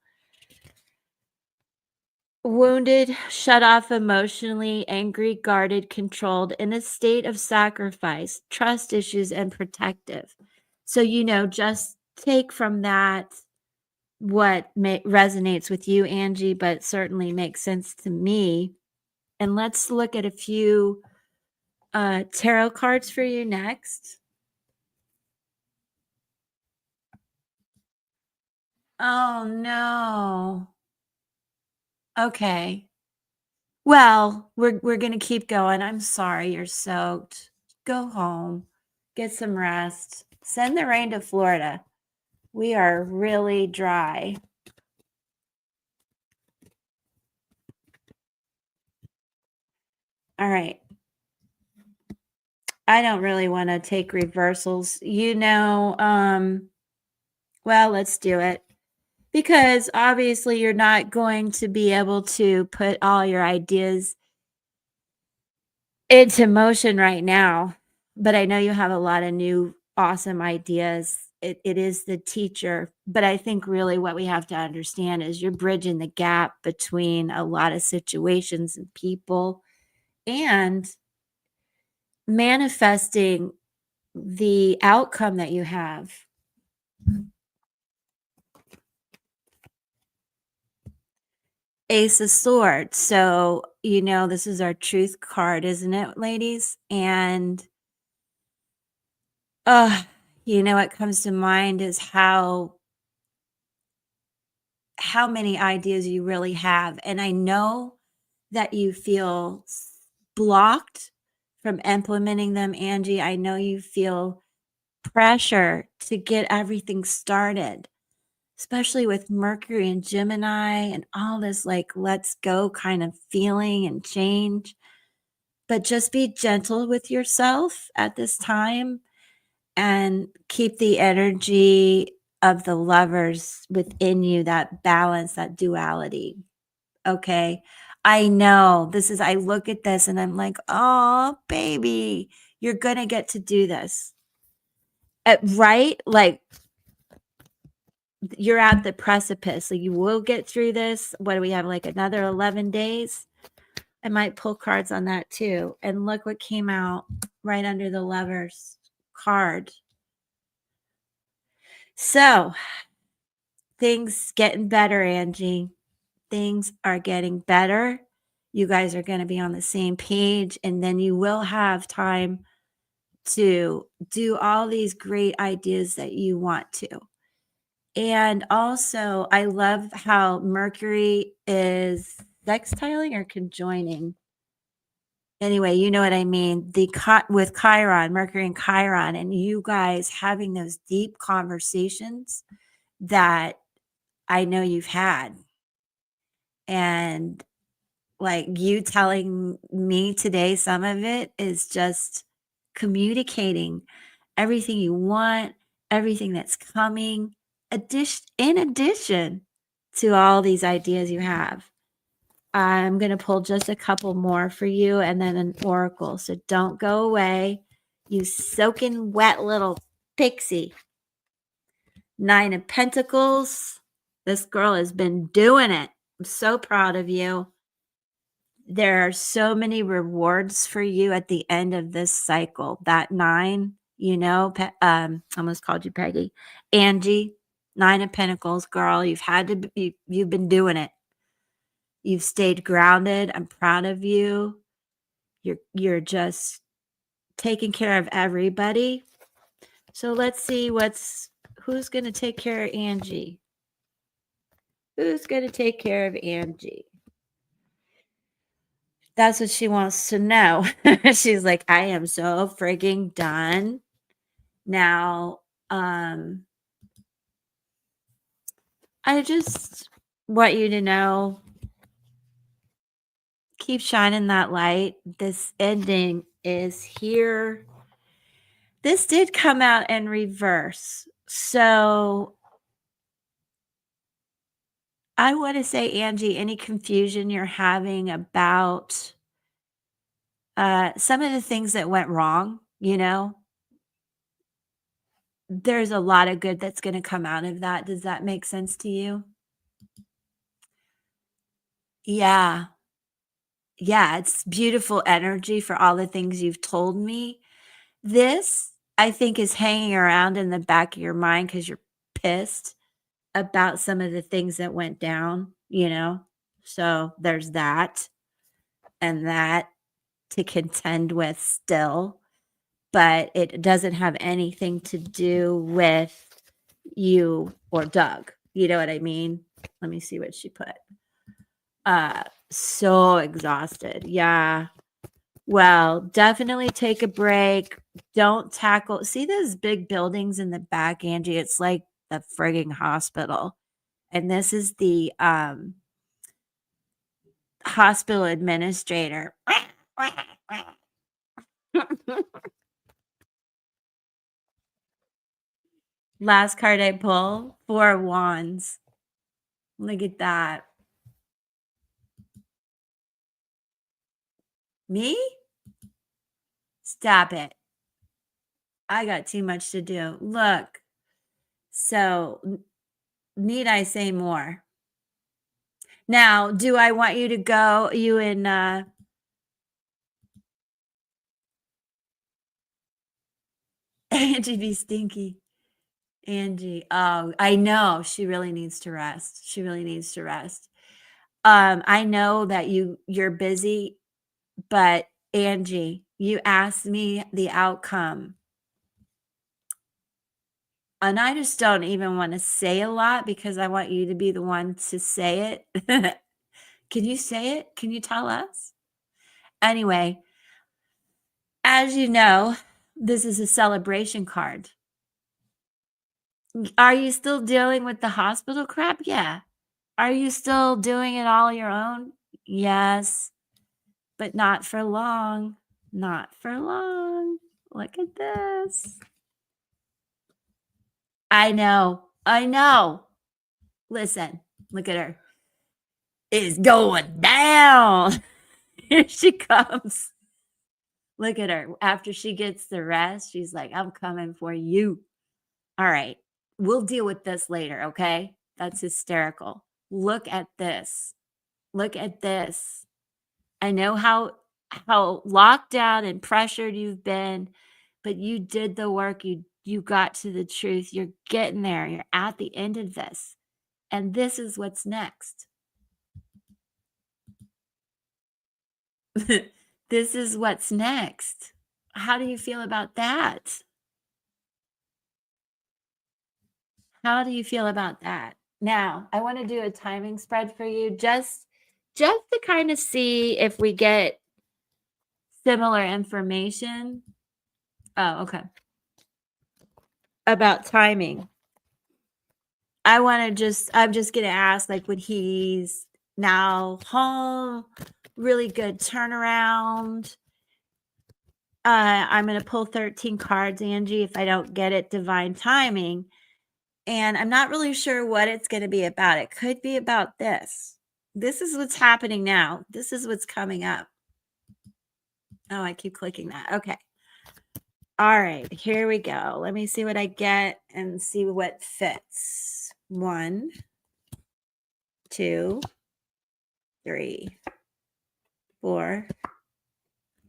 Wounded, shut off emotionally, angry, guarded, controlled, in a state of sacrifice, trust issues, and protective. So, just take from that what resonates with you, Angie, but certainly makes sense to me. And let's look at a few tarot cards for you next. Oh, no. Okay. Well, we're gonna keep going. I'm sorry you're soaked. Go home. Get some rest. Send the rain to Florida. We are really dry. All right. I don't really want to take reversals. Well, let's do it. Because obviously you're not going to be able to put all your ideas into motion right now, but I know you have a lot of new awesome ideas. It is the teacher, but I think really what we have to understand is you're bridging the gap between a lot of situations and people, and manifesting the outcome that you have. Ace of Swords. So, this is our truth card, isn't it, ladies? And uh, what comes to mind is how many ideas you really have. And I know that you feel blocked from implementing them, Angie. I know you feel pressure to get everything started, especially with Mercury and Gemini and all this like let's go kind of feeling and change. But just be gentle with yourself at this time and keep the energy of the lovers within you, that balance, that duality. Okay. I know I look at this and I'm like, oh, baby, you're going to get to do this. Right? Like you're at the precipice. Like you will get through this. What do we have? Like another 11 days? I might pull cards on that too. And look what came out right under the lovers card. So things getting better, Angie. Things are getting better. You guys are going to be on the same page, and then you will have time to do all these great ideas that you want to. And also, I love how Mercury is sextiling or conjoining. Anyway, you know what I mean. With Chiron, Mercury and Chiron, and you guys having those deep conversations that I know you've had. And like you telling me today, some of it is just communicating everything you want, everything that's coming, in addition to all these ideas you have. I'm going to pull just a couple more for you and then an oracle. So don't go away. You soaking wet little pixie. 9 of Pentacles. This girl has been doing it. I'm so proud of you. There are so many rewards for you at the end of this cycle. That 9, almost called you Peggy. Angie, 9 of Pentacles, girl, you've been doing it. You've stayed grounded. I'm proud of you. You're just taking care of everybody. So let's see who's going to take care of Angie. Who's going to take care of Angie? That's what she wants to know. She's like, I am so frigging done. Now, I just want you to know, keep shining that light. This ending is here. This did come out in reverse. So I want to say, Angie, any confusion you're having about some of the things that went wrong, there's a lot of good that's going to come out of that. Does that make sense to you? Yeah. Yeah, it's beautiful energy for all the things you've told me. This, I think, is hanging around in the back of your mind because you're pissed about some of the things that went down. So there's that and that to contend with still, but it doesn't have anything to do with you or Doug. You know what I mean? Let me see what she put. So exhausted. Yeah. Well, definitely take a break. Don't tackle. See those big buildings in the back, Angie? It's like the frigging hospital. And this is the hospital administrator. Last card I pull, 4 of Wands. Look at that. Me? Stop it. I got too much to do. Look. So, need I say more? Now, do I want you to go, you and Angie be stinky. Angie. Oh, I know. She really needs to rest. She really needs to rest. I know that you're busy, but Angie, you asked me the outcome. And I just don't even want to say a lot because I want you to be the one to say it. Can you say it? Can you tell us? Anyway, as you know, this is a celebration card. Are you still dealing with the hospital crap? Yeah. Are you still doing it all your own? Yes, but not for long. Not for long. Look at this. I know. I know. Listen, look at her. It's going down. Here she comes. Look at her. After she gets the rest, she's like, I'm coming for you. All right. We'll deal with this later. Okay. That's hysterical. Look at this. Look at this. I know how locked down and pressured you've been, but you did the work. You got to the truth. You're getting there. You're at the end of this. And this is what's next. This is what's next. How do you feel about that? How do you feel about that? Now, I want to do a timing spread for you just to kind of see if we get similar information. Oh, okay. About timing. I'm just going to ask like when he's now home, really good turnaround. I'm going to pull 13 cards, Angie, if I don't get it, divine timing. And I'm not really sure what it's going to be about. It could be about this. This is what's happening now. This is what's coming up. Oh, I keep clicking that. Okay. All right, here we go. Let me see what I get and see what fits. 1, 2, 3, 4,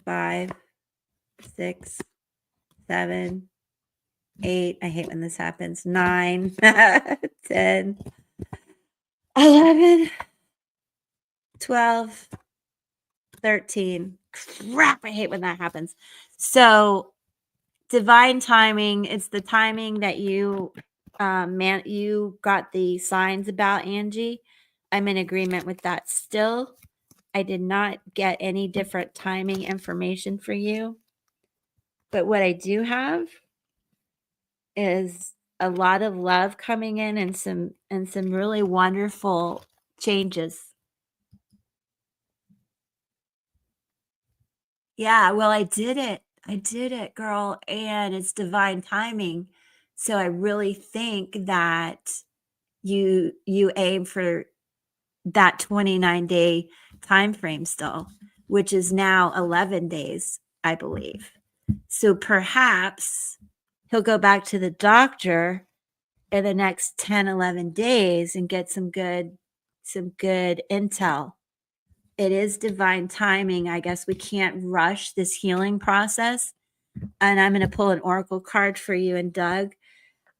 5, 6, 7, 8. I hate when this happens. 9, 10, 11, 12, 13. Crap, I hate when that happens. So, divine timing, it's the timing that you got the signs about, Angie. I'm in agreement with that still. I did not get any different timing information for you. But what I do have is a lot of love coming in and some really wonderful changes. Yeah, well, I did it. I did it, girl, and it's divine timing. So I really think that you aim for that 29-day time frame still, which is now 11 days, I believe. So perhaps he'll go back to the doctor in the next 10, 11 days and get some good intel. It is divine timing. I guess we can't rush this healing process. And I'm going to pull an oracle card for you and Doug.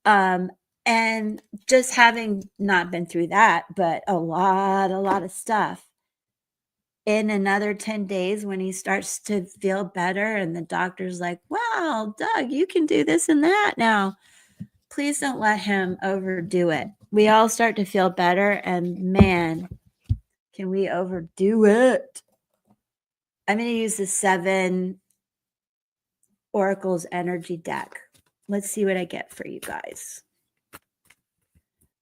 And just having not been through that, but a lot of stuff. In another 10 days, when he starts to feel better and the doctor's like, wow, Doug, you can do this and that now. Please don't let him overdo it. We all start to feel better, and man, can we overdo it? I'm going to use the 7 Oracles energy deck. Let's see what I get for you guys.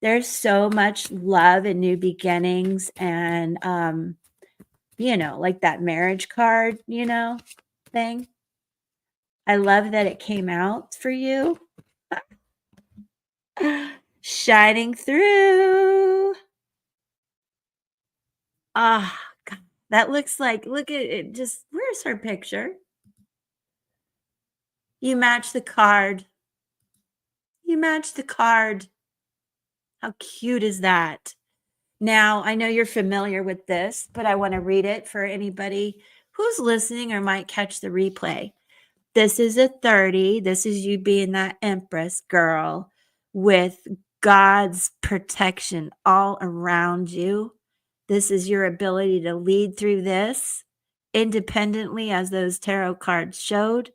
There's so much love and new beginnings and, like that marriage card, thing. I love that it came out for you. Shining through. Ah, God, that looks like, look at it. Just, where's her picture? You match the card. You match the card. How cute is that? Now, I know you're familiar with this, but I want to read it for anybody who's listening or might catch the replay. This is a 30. This is you being that Empress girl with God's protection all around you. This is your ability to lead through this independently, as those tarot cards showed,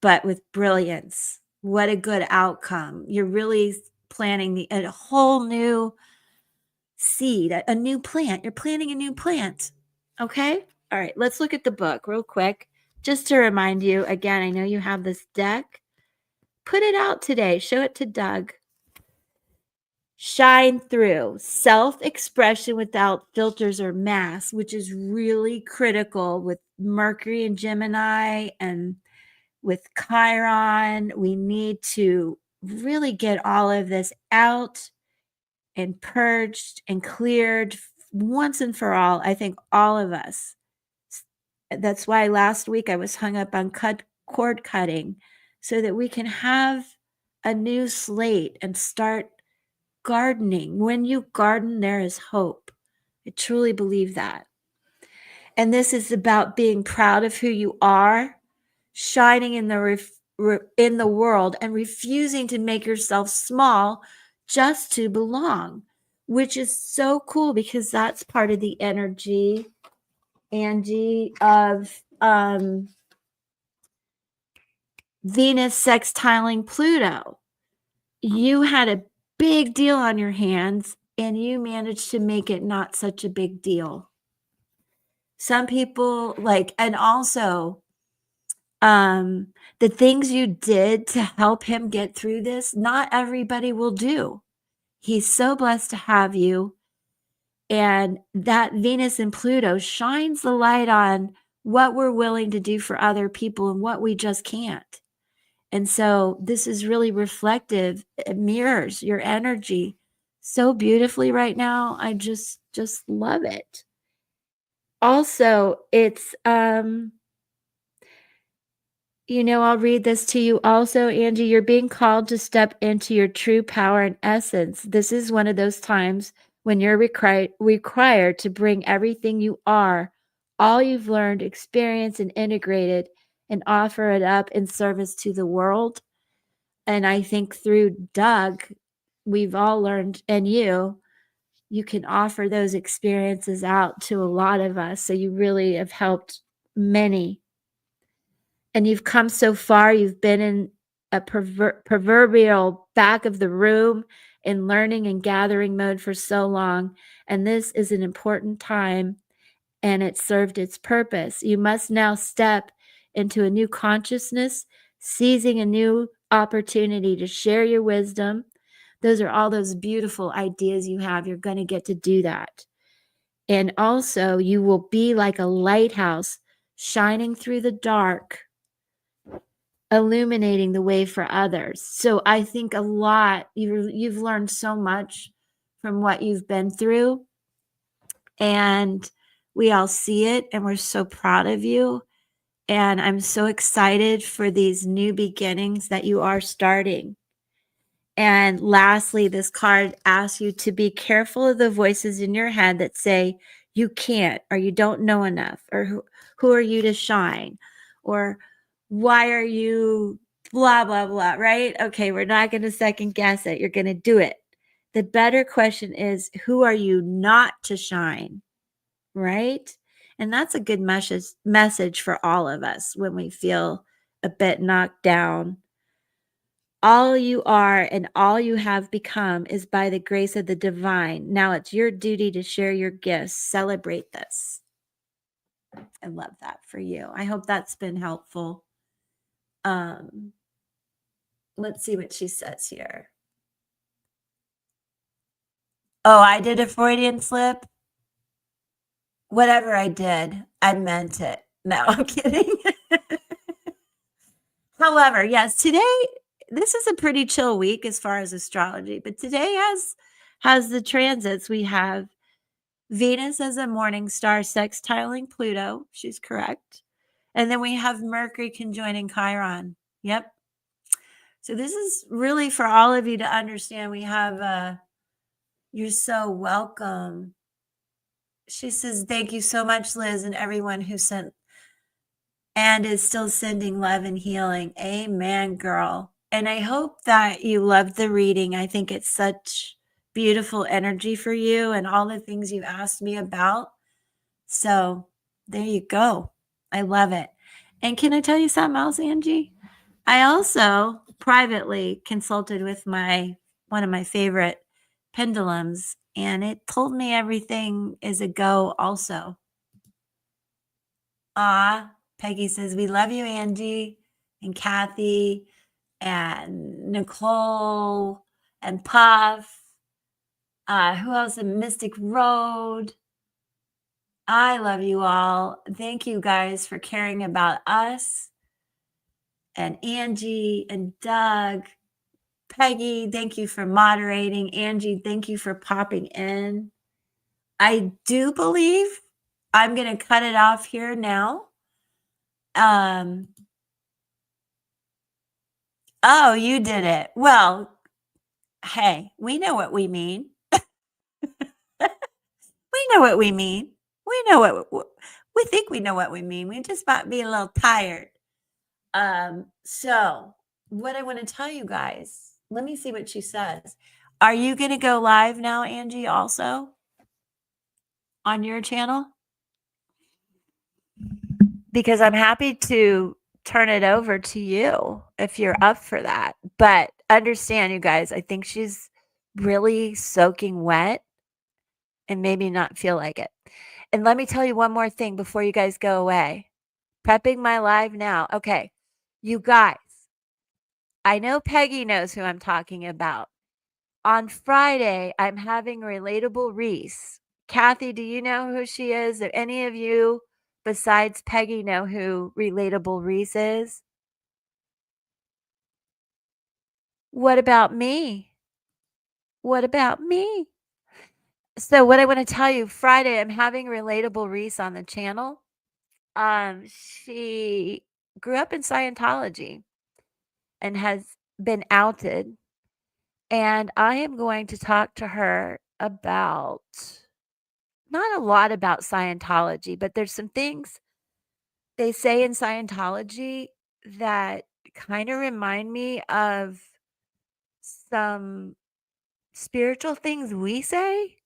but with brilliance. What a good outcome. You're really planting a whole new seed, a new plant. You're planting a new plant. Okay? All right, let's look at the book real quick. Just to remind you, again, I know you have this deck. Put it out today. Show it to Doug. Shine through. Self-expression without filters or masks, which is really critical with Mercury and Gemini and with Chiron. We need to really get all of this out and purged and cleared once and for all. I think all of us. That's why last week I was hung up on cord cutting, so that we can have a new slate and start gardening. When you garden, there is hope. I truly believe that. And this is about being proud of who you are, shining in in the world, and refusing to make yourself small just to belong, which is so cool because that's part of the energy, Angie, of Venus sextiling Pluto. You had a big deal on your hands and you managed to make it not such a big deal. Some people and also the things you did to help him get through this, not everybody will do. He's so blessed to have you. And that Venus and Pluto shines the light on what we're willing to do for other people and what we just can't. And so this is really reflective. It mirrors your energy so beautifully right now. I just love it. Also, it's I'll read this to you also, Angie. You're being called to step into your true power and essence. This is one of those times when you're required to bring everything you are, all you've learned, experienced, and integrated, and offer it up in service to the world. And I think through Doug, we've all learned, and you can offer those experiences out to a lot of us. So you really have helped many. And you've come so far. You've been in a proverbial back of the room in learning and gathering mode for so long. And this is an important time, and it served its purpose. You must now step into a new consciousness, seizing a new opportunity to share your wisdom. Those are all those beautiful ideas you have. You're going to get to do that. And also, you will be like a lighthouse shining through the dark, illuminating the way for others. So I think a lot, you've learned so much from what you've been through, and we all see it, and we're so proud of you. And I'm so excited for these new beginnings that you are starting. And lastly, this card asks you to be careful of the voices in your head that say you can't, or you don't know enough, or who are you to shine, or why are you blah, blah, blah, right? Okay, we're not going to second guess it. You're going to do it. The better question is, who are you not to shine, right? And that's a good message for all of us when we feel a bit knocked down. All you are and all you have become is by the grace of the divine. Now it's your duty to share your gifts. Celebrate this. I love that for you. I hope that's been helpful. Let's see what she says here. Oh, I did a Freudian slip. Whatever I did, I meant it. No, I'm kidding. However, yes, today, this is a pretty chill week as far as astrology, but today has the transits. We have Venus as a morning star sextiling Pluto. She's correct. And then we have Mercury conjoining Chiron. Yep. So this is really for all of you to understand. We have you're so welcome. She says, thank you so much, Liz, and everyone who sent and is still sending love and healing. Amen, girl. And I hope that you loved the reading. I think it's such beautiful energy for you and all the things you asked me about. So there you go. I love it. And can I tell you something else, Angie? I also privately consulted with my one of my favorite pendulums, and it told me everything is a go also. Ah, Peggy says, we love you, Angie and Kathy and Nicole and Puff. Who else? In Mystic Road. I love you all. Thank you guys for caring about us and Angie and Doug. Peggy, thank you for moderating. Angie, thank you for popping in. I do believe I'm going to cut it off here now. Oh, you did it. Well, hey, we know what we mean. We know what we mean. We know what we think we know what we mean. We just might be a little tired. So what I want to tell you guys, let me see what she says. Are you going to go live now, Angie, also on your channel? Because I'm happy to turn it over to you if you're up for that. But understand, you guys, I think she's really soaking wet and maybe not feel like it. And let me tell you one more thing before you guys go away. Prepping my live now. Okay, you guys, I know Peggy knows who I'm talking about. On Friday, I'm having Relatable Reese. Kathy, do you know who she is? Do any of you besides Peggy know who Relatable Reese is? What about me? What about me? So what I want to tell you, Friday, I'm having Relatable Reese on the channel. She grew up in Scientology and has been outed. And I am going to talk to her about not a lot about Scientology, but there's some things they say in Scientology that kind of remind me of some spiritual things we say.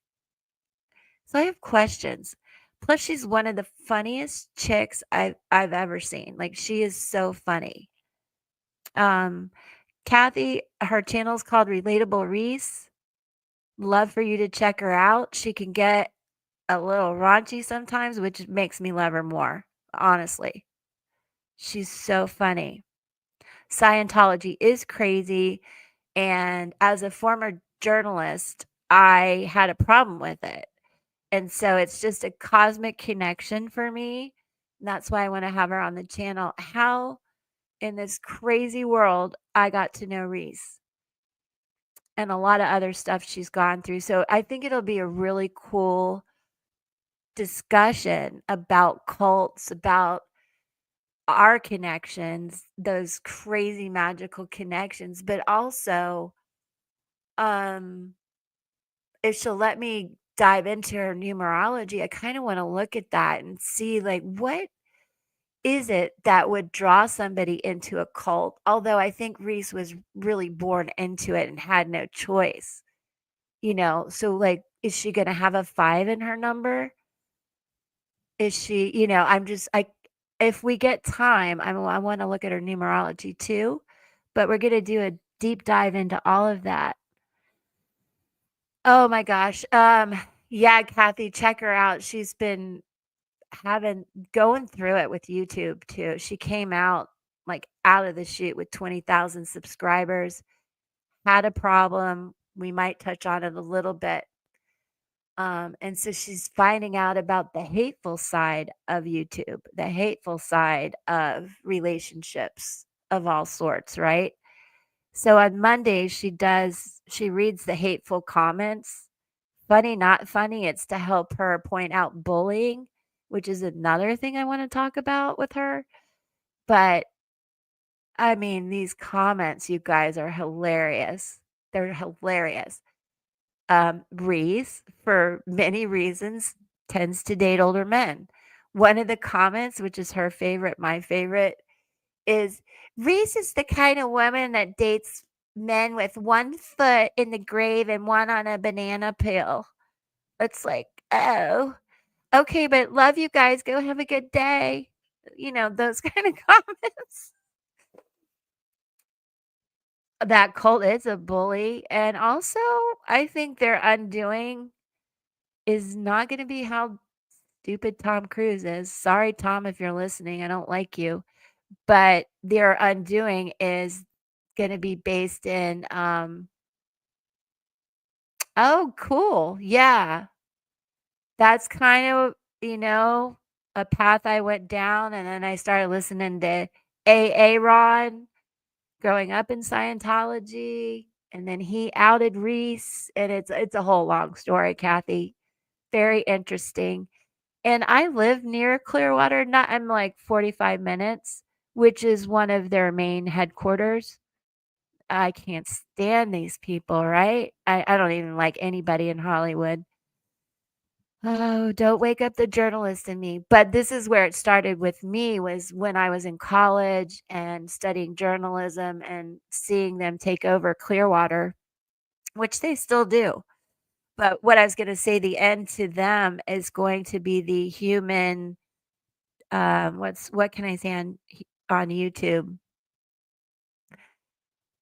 So I have questions. Plus, she's one of the funniest chicks I've ever seen. Like, she is so funny. Um, Kathy, her channel is called Relatable Reese. Love for you to check her out. She can get a little raunchy sometimes, which makes me love her more, honestly. She's so funny. Scientology is crazy. And as a former journalist, I had a problem with it. And so it's just a cosmic connection for me. And that's why I want to have her on the channel. How in this crazy world I got to know Reese and a lot of other stuff she's gone through. So I think it'll be a really cool discussion about cults, about our connections, those crazy magical connections, but also um if she'll let me dive into her numerology, I kind of want to look at that and see like what is it that would draw somebody into a cult? Although I think Reese was really born into it and had no choice. So like is she going to have a 5 in her number? Is she, I'm just I if we get time, I want to look at her numerology too, but we're going to do a deep dive into all of that. Oh my gosh. Yeah, Kathy, check her out. She's been having going through it with YouTube too. She came out like out of the chute with 20,000 subscribers, had a problem. We might touch on it a little bit. And so she's finding out about the hateful side of YouTube, the hateful side of relationships of all sorts, right? So on Monday, she reads the hateful comments. Funny, not funny. It's to help her point out bullying, which is another thing I want to talk about with her. But I mean, these comments, you guys, are hilarious. They're hilarious. Reese, for many reasons, tends to date older men. one of the comments, which is her favorite, my favorite, is Reese is the kind of woman that dates men with one foot in the grave and one on a banana peel. It's like, oh, okay, but love you guys. Go have a good day. You know, those kind of comments. That cult is a bully. And also, I think their undoing is not going to be how stupid Tom Cruise is. Sorry, Tom, if you're listening. I don't like you. But their undoing is going to be based in, oh, cool. Yeah. That's kind of, a path I went down. And then I started listening to A.A. Ron growing up in Scientology. And then he outed Reese. And it's a whole long story, Kathy. Very interesting. And I live near Clearwater. I'm like 45 minutes, which is one of their main headquarters. I can't stand these people, right? I don't even like anybody in Hollywood. Oh, don't wake up the journalist in me. But this is where it started with me, was when I was in college and studying journalism and seeing them take over Clearwater, which they still do. But what I was going to say, the end to them is going to be the human, what can I say on YouTube?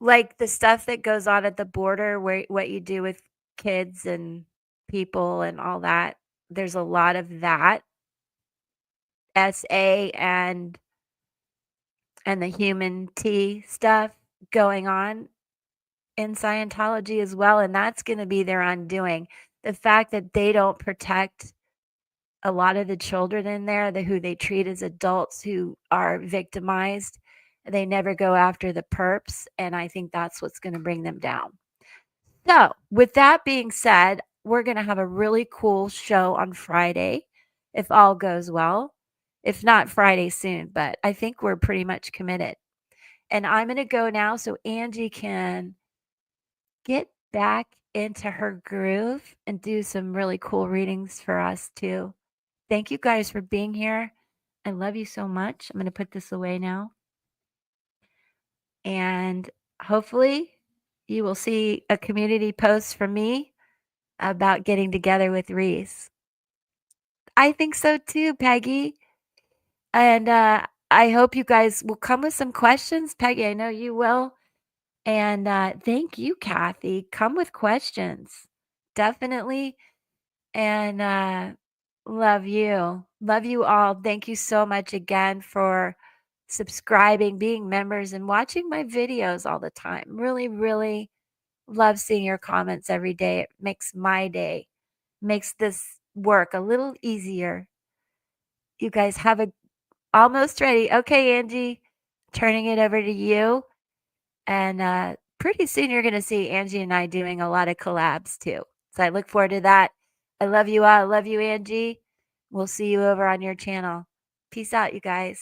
Like the stuff that goes on at the border, where what you do with kids and people and all that. There's a lot of that, SA and the human T stuff going on in Scientology as well, and that's gonna be their undoing. The fact that they don't protect a lot of the children in there, who they treat as adults who are victimized. They never go after the perps, and I think that's what's gonna bring them down. So, with that being said, we're gonna have a really cool show on Friday, if all goes well. If not Friday soon, but I think we're pretty much committed. And I'm gonna go now so Angie can get back into her groove and do some really cool readings for us too. Thank you guys for being here. I love you so much. I'm gonna put this away now. And hopefully you will see a community post from me about getting together with Reese. I think so too, Peggy. And I hope you guys will come with some questions. Peggy, I know you will. And thank you, Kathy. Come with questions. Definitely. And love you. Love you all. Thank you so much again for subscribing, being members, and watching my videos all the time. Really, really love seeing your comments every day. It makes my day, makes this work a little easier. You guys have a almost ready. Okay, Angie, turning it over to you. And pretty soon you're going to see Angie and I doing a lot of collabs too. So I look forward to that. I love you all. I love you, Angie. We'll see you over on your channel. Peace out, you guys.